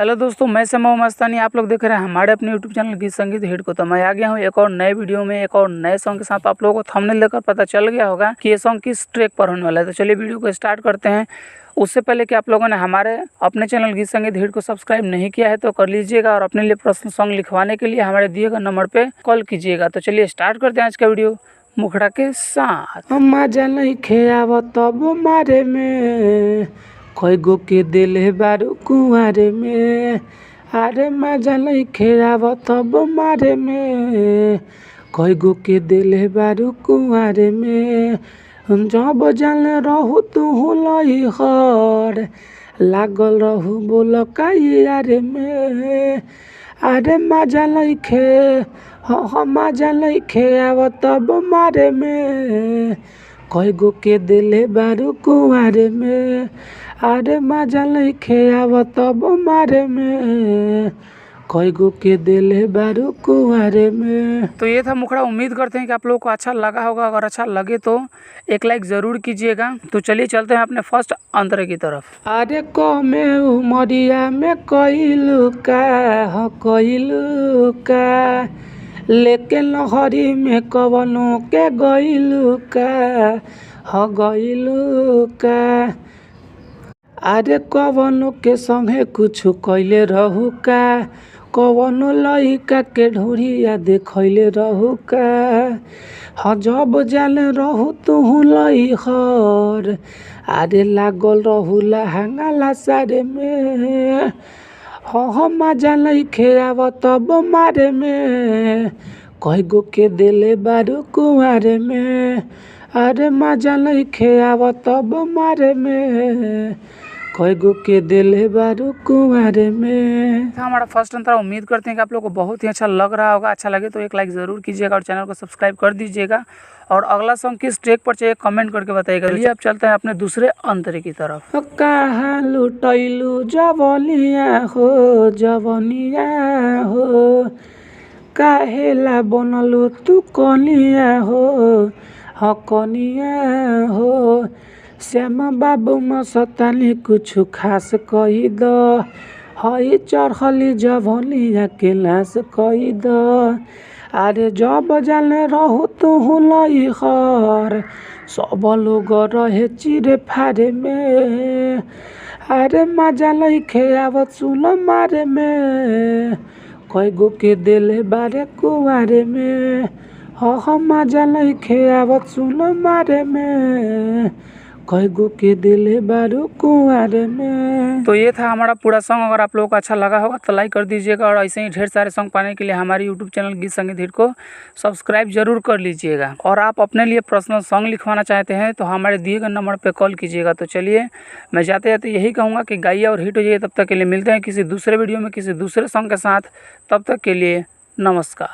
Hello दोस्तों, मैं समय मस्तानी। आप लोग देख रहे हैं हमारे अपने यूट्यूब चैनल गीत संगीत हिट को। तो मैं आ गया हूँ एक और नए वीडियो में, एक और नए सॉन्ग के साथ। आप लोगों को थंबनेल देखकर पता चल गया होगा कि ये सॉन्ग किस ट्रैक पर होने वाला है। तो चलिए वीडियो को स्टार्ट करते हैं। उससे पहले कि आप लोगों ने हमारे अपने चैनल गीत संगीत हिट को सब्सक्राइब नहीं किया है तो कर लीजिएगा, और अपने लिए पर्सनल सॉन्ग लिखवाने के लिए हमारे दिए गए नंबर पर कॉल कीजिएगा। तो चलिए स्टार्ट करते हैं आज का वीडियो मुखड़ा के साथ। मजा नइखे आवत तब मारे में कई गो के दिले बारू कुंवारे में। अरे मजा नइखे आवत तब मारे में कई गो के दिले बारू कुंवारे में। जब जान रहू तू लई हर लागल रहू बोल कारे में। अरे मजा नइखे मजा नइखे आवत तब मारे में कई गो के दिले बारू कुंवारे में। अरे मजा नइखे आवत तब मारे में कई गो के दिले बारू कुंवारे में। तो ये था मुखड़ा। उम्मीद करते हैं कि आप लोगों को अच्छा लगा होगा। अगर अच्छा लगे तो एक लाइक ज़रूर कीजिएगा। तो चलिए चलते हैं अपने फर्स्ट अंतरे की तरफ। अरे कमे उमरिया में कइलू का लेके लहरी में कवनो के गइलू का। अरे कवनो के संगे कुछ कइले रहू का, कवनो लइका के ढोरिया देखैले रहू का। जब जान रहू तू लई हर अरे लागल रहू लहंगा सारे में। मजा नइखे आवत तब मारे में कई गो के दिले बारू कुंवारे में। अरे मजा नइखे आवत तब मारे में कई गो के दिले बारू कुंवारे में। हमारा फर्स्ट अंतरा। उम्मीद करते हैं कि आप लोगों को बहुत ही अच्छा लग रहा होगा। अच्छा लगे तो एक लाइक ज़रूर कीजिएगा और चैनल को सब्सक्राइब कर दीजिएगा। और अगला सॉन्ग किस ट्रैक पर चाहिए कमेंट करके बताइएगा। चलिए अब चलते हैं अपने दूसरे अंतरे की तरफ। कहाँ लुटैलू जवनिया हो काहेला बनलू तू कनिया हो। श्यामा बाबू मस्तानी कुछ खास कही द हई चढ़ली जवनिया के लाश कही द। अरे जब जान रहू तू लई हर सब लोग रहे चिरे फारे में। अरे मजा नइखे आवत सुन मारे में कई गो के दिले बारे कुंवारे में। मजा नइखे आवत सुन मारे में कई गो के दिले बारू कुंवारे में। तो ये था हमारा पूरा सॉन्ग। अगर आप लोगों को अच्छा लगा होगा तो लाइक कर दीजिएगा, और ऐसे ही ढेर सारे सॉन्ग पाने के लिए हमारे यूट्यूब चैनल गीत संगीत हिट को सब्सक्राइब जरूर कर लीजिएगा। और आप अपने लिए पर्सनल सॉन्ग लिखवाना चाहते हैं तो हमारे दिए गए नंबर पर कॉल कीजिएगा। तो चलिए मैं जाते जाते यही कहूँगा कि गाइए और हिट हो जाइए। तब तक के लिए मिलते हैं किसी दूसरे वीडियो में किसी दूसरे सॉन्ग के साथ। तब तक के लिए नमस्कार।